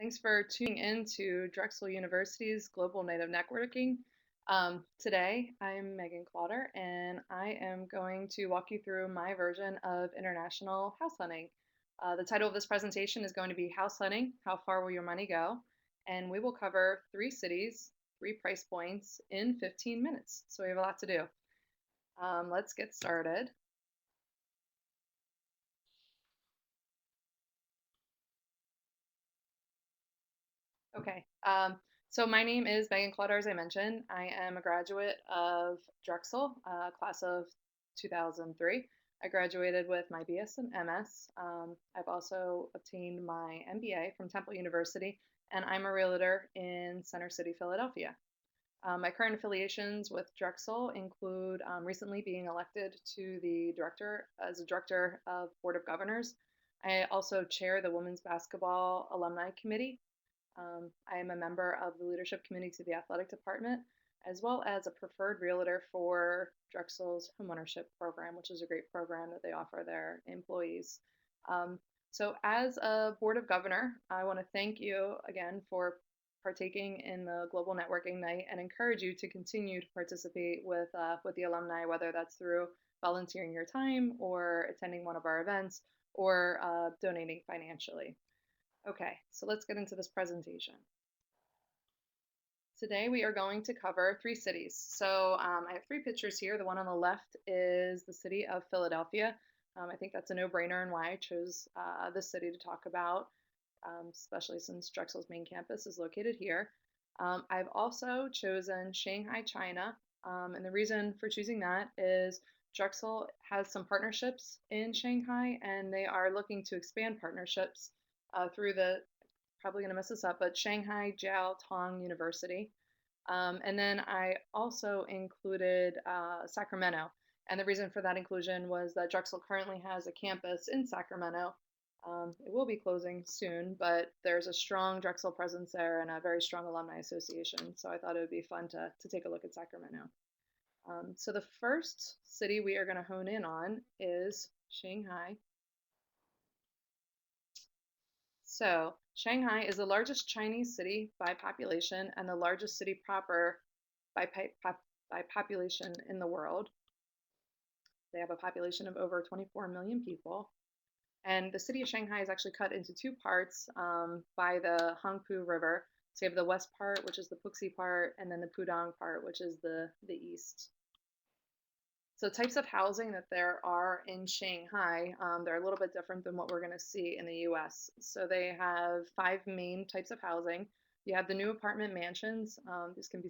Thanks for tuning in to Drexel University's Global Native Networking. Today, I'm Meghan Klauder, and I am going to walk you through my version of international house hunting. The title of this presentation is going to be House Hunting, How Far Will Your Money Go? And we will cover 3 cities, 3 price points in 15 minutes. So we have a lot to do. Let's get started. Okay. So my name is Megan Clutter, as I mentioned. I am a graduate of Drexel, class of 2003. I graduated with my BS and MS. I've also obtained my MBA from Temple University, and I'm a realtor in Center City, Philadelphia. My current affiliations with Drexel include recently being elected to the director as a director of Board of Governors. I also chair the Women's Basketball Alumni Committee. I am a member of the leadership committee to the athletic department, as well as a preferred realtor for Drexel's homeownership program, which is a great program that they offer their employees. So, as a board of governor, I want to thank you again for partaking in the Global Networking Night and encourage you to continue to participate with the alumni, whether that's through volunteering your time or attending one of our events or donating financially. Okay, so let's get into this presentation. Today we are going to cover 3 cities. So I have 3 pictures here. The one on the left is the city of Philadelphia. I think that's a no-brainer and why I chose this city to talk about, especially since Drexel's main campus is located here. I've also chosen Shanghai, China, and the reason for choosing that is Drexel has some partnerships in Shanghai, and they are looking to expand partnerships through the, probably going to mess this up, but Shanghai Jiao Tong University. And then I also included Sacramento. And the reason for that inclusion was that Drexel currently has a campus in Sacramento. It will be closing soon, but there's a strong Drexel presence there and a very strong alumni association. So I thought it would be fun to take a look at Sacramento. So the first city we are going to hone in on is Shanghai. So, Shanghai is the largest Chinese city by population and the largest city proper by, by population in the world. They have a population of over 24 million people. And the city of Shanghai is actually cut into 2 parts by the Hangpu River. So you have the west part, which is the Puxi part, and then the Pudong part, which is the east. So types of housing that there are in Shanghai, they're a little bit different than what we're going to see in the US. So they have 5 main types of housing. You have the new apartment mansions. These can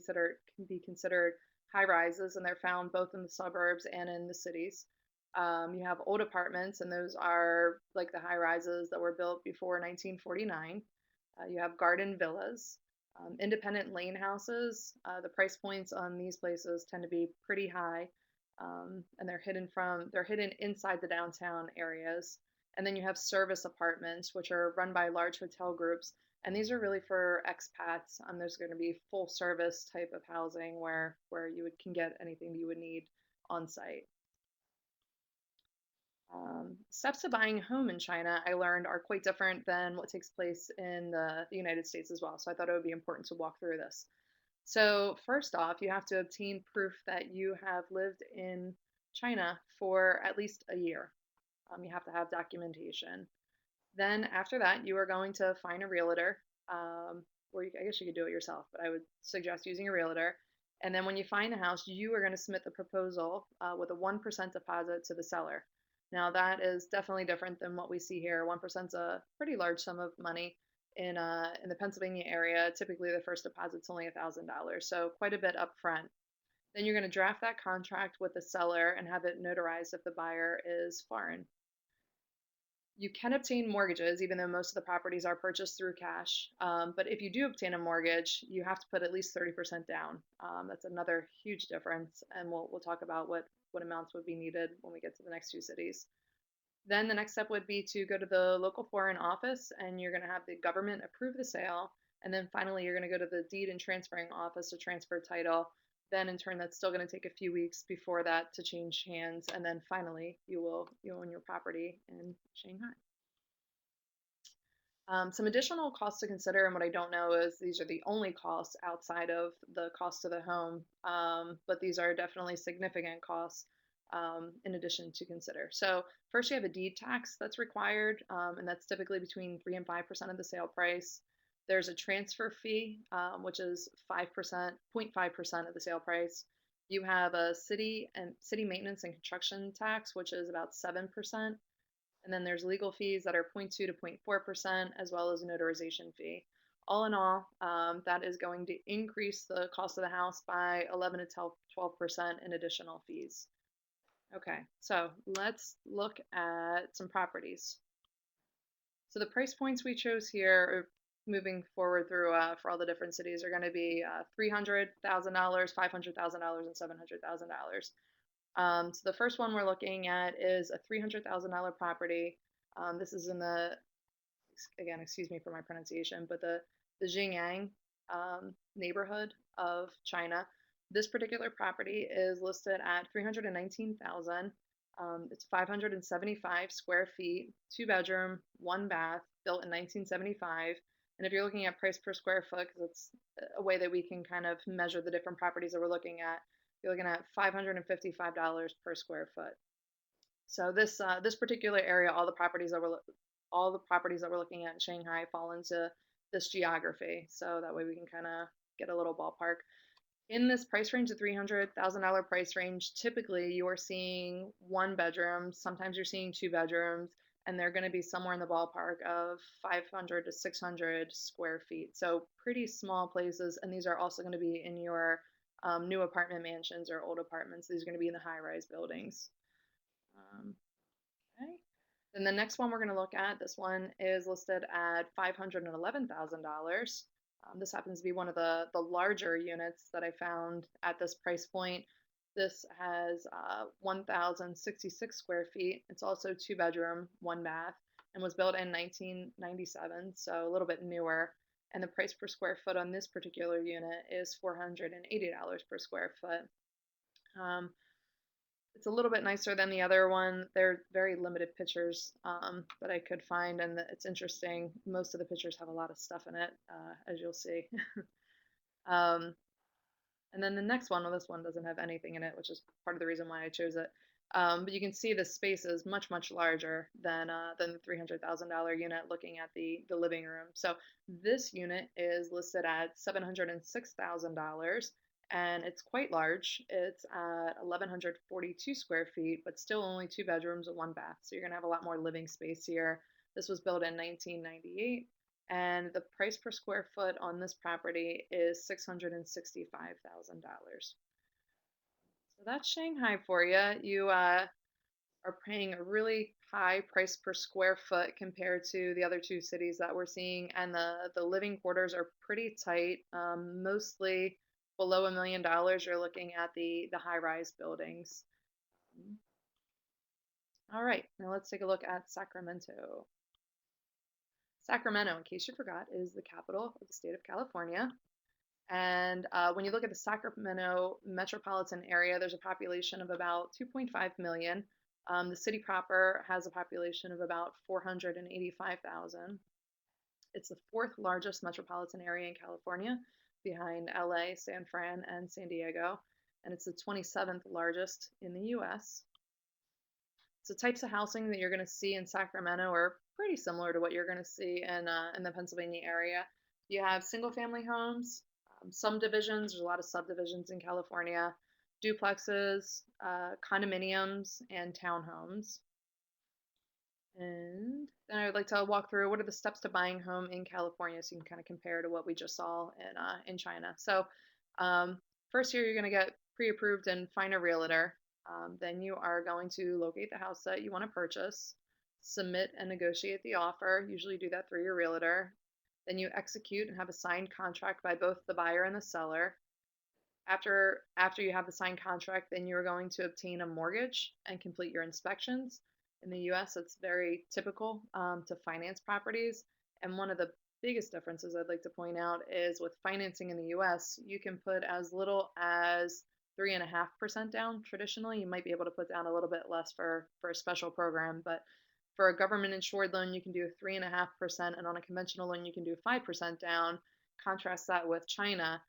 be considered high rises, and they're found both in the suburbs and in the cities. You have old apartments, and those are like the high rises that were built before 1949. You have garden villas. Independent lane houses, the price points on these places tend to be pretty high. And they're hidden inside the downtown areas. And then you have service apartments, which are run by large hotel groups. And these are really for expats. There's going to be full service type of housing where can get anything you would need on site. Steps to buying a home in China, I learned, are quite different than what takes place in the United States as well. So I thought it would be important to walk through this. So first off, you have to obtain proof that you have lived in China for at least a year. You have to have documentation. Then after that, you are going to find a realtor, or I guess you could do it yourself, but I would suggest using a realtor. And then when you find the house, you are going to submit the proposal with a 1% deposit to the seller. Now that is definitely different than what we see here. 1% is a pretty large sum of money in the Pennsylvania area. Typically, the first deposit's only $1,000, so quite a bit upfront. Then you're going to draft that contract with the seller and have it notarized if the buyer is foreign. You can obtain mortgages, even though most of the properties are purchased through cash. But if you do obtain a mortgage, you have to put at least 30% down. That's another huge difference, and we'll talk about what amounts would be needed when we get to the next 2 cities. Then the next step would be to go to the local foreign office, and you're going to have the government approve the sale. And then finally, you're going to go to the deed and transferring office to transfer title. Then in turn, that's still going to take a few weeks before that to change hands. And then finally, you own your property in Shanghai. Some additional costs to consider, and what I don't know is these are the only costs outside of the cost of the home, but these are definitely significant costs in addition to consider. So first, you have a deed tax that's required, and that's typically between 3 and 5% of the sale price. There's a transfer fee, which is 5%, 0.5% of the sale price. You have a city maintenance and construction tax, which is about 7%. And then there's legal fees that are 0.2 to 0.4%, as well as a notarization fee. All in all, that is going to increase the cost of the house by 11 to 12% in additional fees. Okay, so let's look at some properties. So the price points we chose here, moving forward through for all the different cities, are going to be $300,000, $500,000, and $700,000. So the first one we're looking at is a $300,000 property. This is in the, again, excuse me for my pronunciation, but the Xinjiang neighborhood of China. This particular property is listed at 319,000. It's 575 square feet, 2 bedroom, 1 bath, built in 1975. And if you're looking at price per square foot, because it's a way that we can kind of measure the different properties that we're looking at, you're looking at $555 per square foot. So this particular area, all the properties that we're looking at in Shanghai fall into this geography. So that way we can kind of get a little ballpark. In this price range, the $300,000 price range, typically you are seeing 1 bedroom, sometimes you're seeing 2 bedrooms, and they're going to be somewhere in the ballpark of 500 to 600 square feet. So pretty small places, and these are also going to be in your new apartment mansions or old apartments. These are going to be in the high-rise buildings. Okay. Then the next one we're going to look at, this one is listed at $511,000. This happens to be one of the larger units that I found at this price point. This has 1,066 square feet. It's also 2 bedroom, 1 bath, and was built in 1997, so a little bit newer. And the price per square foot on this particular unit is $480 per square foot. It's a little bit nicer than the other one. There are very limited pictures that I could find, and it's interesting. Most of the pictures have a lot of stuff in it, as you'll see. um, and then the next one, well, this one doesn't have anything in it, which is part of the reason why I chose it. But you can see the space is much, much larger than the $300,000 unit looking at the living room. So this unit is listed at $706,000, and it's quite large. It's at 1,142 square feet, but still only 2 bedrooms and 1 bath. So you're going to have a lot more living space here. This was built in 1998, and the price per square foot on this property is $665,000. So that's Shanghai for you. You are paying a really high price per square foot compared to the other two cities that we're seeing, and the living quarters are pretty tight, mostly below $1 million. You're looking at the high-rise buildings. All right, now let's take a look at Sacramento. Sacramento, in case you forgot, is the capital of the state of California. And when you look at the Sacramento metropolitan area, there's a population of about 2.5 million. The city proper has a population of about 485,000. It's the fourth largest metropolitan area in California, behind LA, San Fran, and San Diego. And it's the 27th largest in the US. So types of housing that you're going to see in Sacramento are pretty similar to what you're going to see in the Pennsylvania area. You have single-family homes, subdivisions. There's a lot of subdivisions in California, duplexes, condominiums, and townhomes. And then I would like to walk through what are the steps to buying a home in California, so you can kind of compare to what we just saw in China. So first here, you're going to get pre-approved and find a realtor. Then you are going to locate the house that you want to purchase, submit and negotiate the offer. Usually do that through your realtor. Then you execute and have a signed contract by both the buyer and the seller. After you have the signed contract, then you are going to obtain a mortgage and complete your inspections. In the US, it's very typical to finance properties. And one of the biggest differences I'd like to point out is with financing in the US, you can put as little as 3.5% down. Traditionally, you might be able to put down a little bit less for a special program, but For a government insured loan, you can do 3.5%, and on a conventional loan, you can do 5% down. Contrast that with China,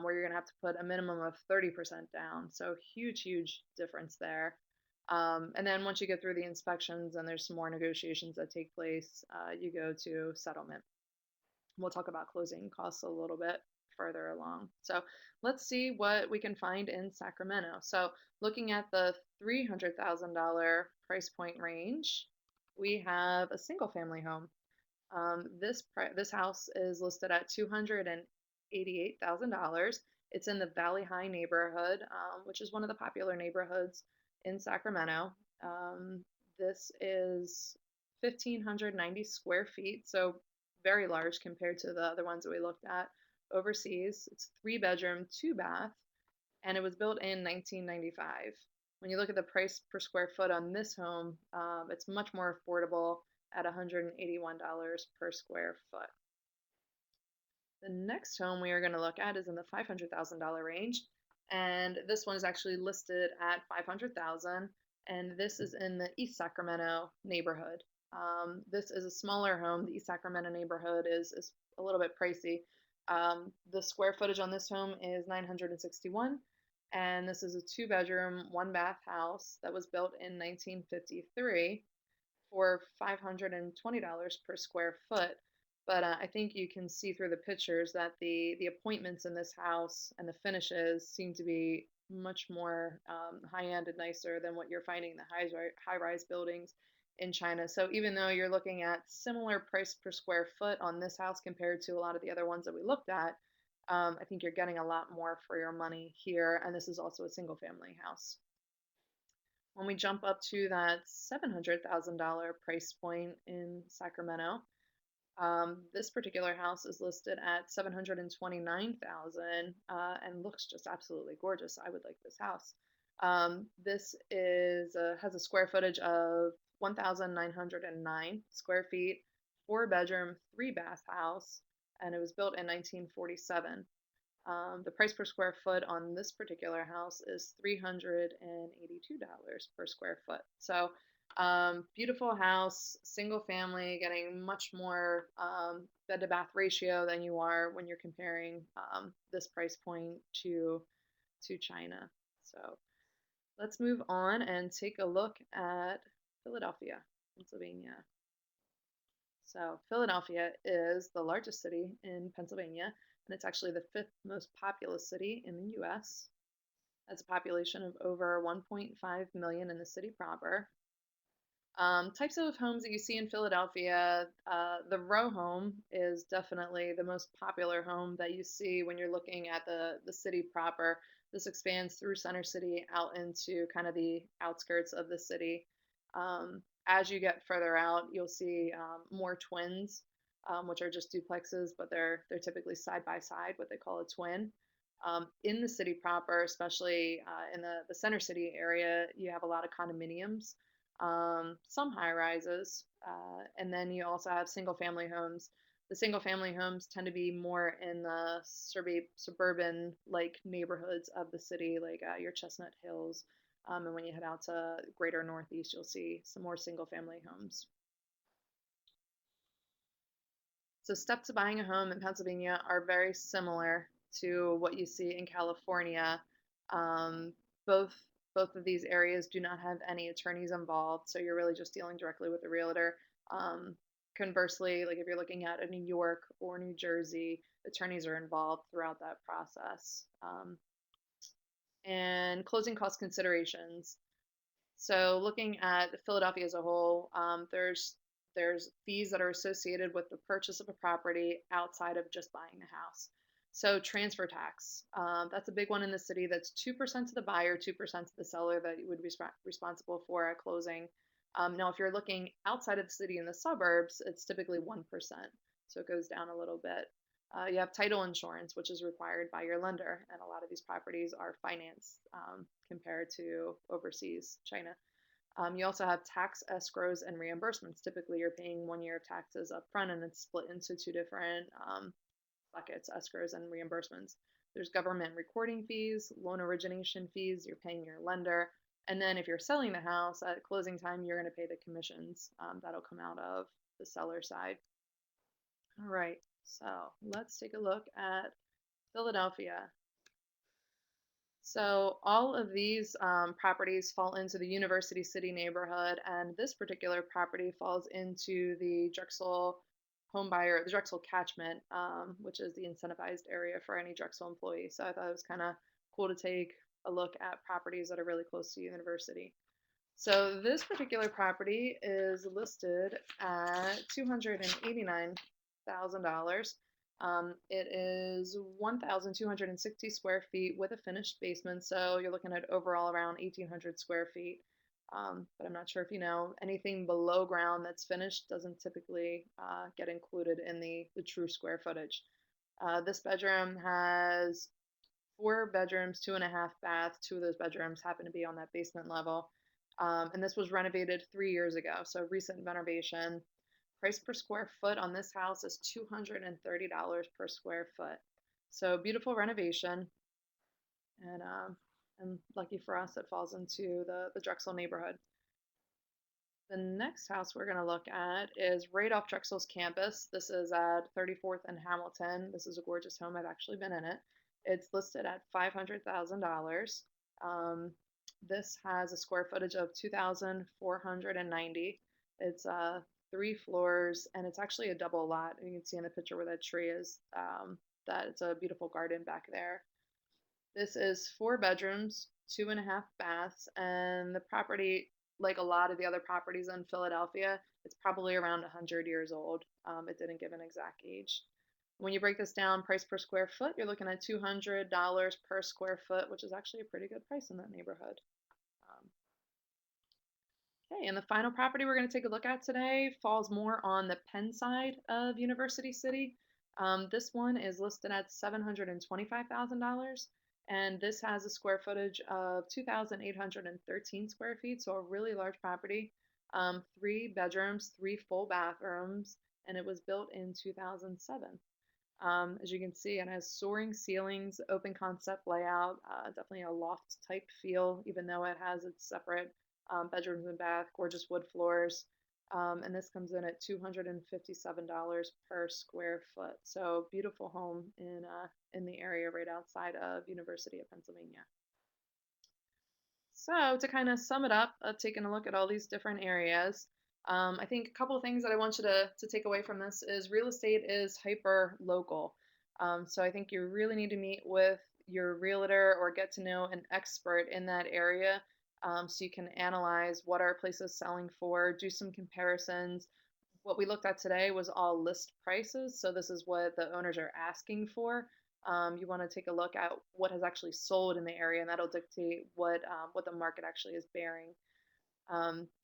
where you're going to have to put a minimum of 30% down. So huge, huge difference there. And then once you get through the inspections and there's some more negotiations that take place, you go to settlement. We'll talk about closing costs a little bit further along. So let's see what we can find in Sacramento. So looking at the $300,000 price point range, we have a single family home. This house is listed at $288,000. It's in the Valley High neighborhood, which is one of the popular neighborhoods in Sacramento. This is 1,590 square feet, so very large compared to the other ones that we looked at overseas. It's 3 bedroom, 2 bath, and it was built in 1995. When you look at the price per square foot on this home, it's much more affordable at $181 per square foot. The next home we are going to look at is in the $500,000 range, and this one is actually listed at $500,000, and this is in the East Sacramento neighborhood. This is a smaller home. The East Sacramento neighborhood is a little bit pricey. The square footage on this home is 961, and this is a 2 bedroom, 1 bath house that was built in 1953 for $520 per square foot. But I think you can see through the pictures that the appointments in this house and the finishes seem to be much more high-end and nicer than what you're finding in the high-rise buildings in China. So even though you're looking at similar price per square foot on this house compared to a lot of the other ones that we looked at, I think you're getting a lot more for your money here. And this is also a single family house. When we jump up to that $700,000 price point in Sacramento, this particular house is listed at $729,000 and looks just absolutely gorgeous. I would like this house. This has a square footage of 1,909 square feet, 4 bedroom, 3 bath house, and it was built in 1947. The price per square foot on this particular house is $382 per square foot. So beautiful house, single family, getting much more bed to bath ratio than you are when you're comparing this price point to China. So let's move on and take a look at Philadelphia, Pennsylvania. So Philadelphia is the largest city in Pennsylvania, and it's actually the 5th most populous city in the US. That's a population of over 1.5 million in the city proper. Types of homes that you see in Philadelphia, the row home is definitely the most popular home that you see when you're looking at the city proper. This expands through Center City out into kind of the outskirts of the city. As you get further out, you'll see more twins, which are just duplexes, but they're typically side by side, what they call a twin. In the city proper, especially in the Center City area, you have a lot of condominiums, some high rises, and then you also have single family homes. The single family homes tend to be more in the suburban like neighborhoods of the city, like your Chestnut Hills. And when you head out to greater Northeast, you'll see some more single family homes. So steps to buying a home in Pennsylvania are very similar to what you see in California. Both of these areas do not have any attorneys involved, so you're really just dealing directly with the realtor. Conversely, like if you're looking at a New York or New Jersey, attorneys are involved throughout that process. And closing cost considerations. So looking at Philadelphia as a whole, there's fees that are associated with the purchase of a property outside of just buying the house. So transfer tax, that's a big one in the city. That's 2% to the buyer, 2% to the seller that you would be responsible for at closing. Now, if you're looking outside of the city in the suburbs, it's typically 1%. So it goes down a little bit. You have title insurance, which is required by your lender, and a lot of these properties are financed compared to overseas, China. You also have tax escrows and reimbursements. Typically, you're paying 1 year of taxes up front, and it's split into 2 different buckets, escrows and reimbursements. There's government recording fees, loan origination fees, you're paying your lender, And then if you're selling the house at closing time, you're going to pay the commissions. That'll come out of the seller side. All right, so let's take a look at Philadelphia. So all of these properties fall into the University City neighborhood, and this particular property falls into the Drexel the Drexel catchment, which is the incentivized area for any Drexel employee. So I thought it was kind of cool to take a look at properties that are really close to university. So this particular property is listed at $289,000. It is 1,260 square feet with a finished basement, so you're looking at overall around 1,800 square feet. But I'm not sure if you know, anything below ground that's finished doesn't typically get included in the true square footage. This bedroom has 4 bedrooms, 2.5 baths. Two of those bedrooms happen to be on that basement level. And this was renovated 3 years ago, so recent renovation. Price per square foot on this house is $230 per square foot. So beautiful renovation, and lucky for us, it falls into the Drexel neighborhood. The next house we're going to look at is right off Drexel's campus. This is at 34th and Hamilton. This is a gorgeous home. I've actually been in it. It's listed at $500,000. Um, this has a square footage of 2,490. It's 3 floors, and it's actually a double lot. And you can see in the picture where that tree is, that it's a beautiful garden back there. This is 4 bedrooms, 2.5 baths, and the property, like a lot of the other properties in Philadelphia, it's probably around 100 years old. It didn't give an exact age. When you break this down, price per square foot, you're looking at $200 per square foot, which is actually a pretty good price in that neighborhood. Um, okay, and the final property we're going to take a look at today falls more on the Penn side of University City. This one is listed at $725,000, and this has a square footage of 2,813 square feet, so a really large property. 3 bedrooms, 3 full bathrooms, and it was built in 2007. As you can see, it has soaring ceilings, open concept layout, definitely a loft type feel, even though it has its separate bedrooms and bath, gorgeous wood floors. And this comes in at $257 per square foot. So beautiful home in the area right outside of University of Pennsylvania. So to kind of sum it up, taking a look at all these different areas, I think a couple of things that I want you to take away from this is real estate is hyper local. So I think you really need to meet with your realtor or get to know an expert in that area, so you can analyze what are places selling for, do some comparisons. What we looked at today was all list prices, so this is what the owners are asking for. You want to take a look at what has actually sold in the area, and that'll dictate what the market actually is bearing.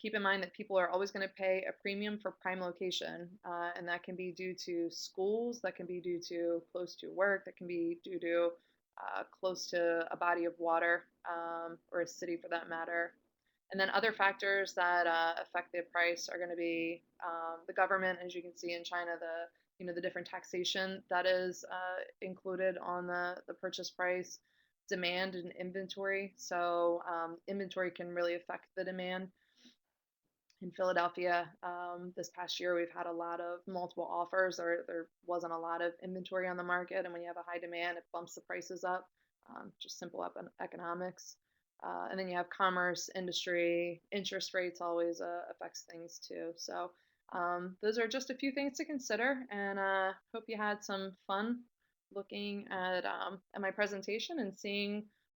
Keep in mind that people are always going to pay a premium for prime location, and that can be due to schools, that can be due to close to work, that can be due to close to a body of water, or a city for that matter. And then other factors that affect the price are going to be the government, as you can see in China, the different taxation that is included on the purchase price, demand and inventory. So inventory can really affect the demand. In Philadelphia, this past year, we've had a lot of multiple offers, or there wasn't a lot of inventory on the market. And when you have a high demand, it bumps the prices up, just simple up economics. And then you have commerce, industry, interest rates always affects things too. So those are just a few things to consider, and hope you had some fun looking at my presentation and seeing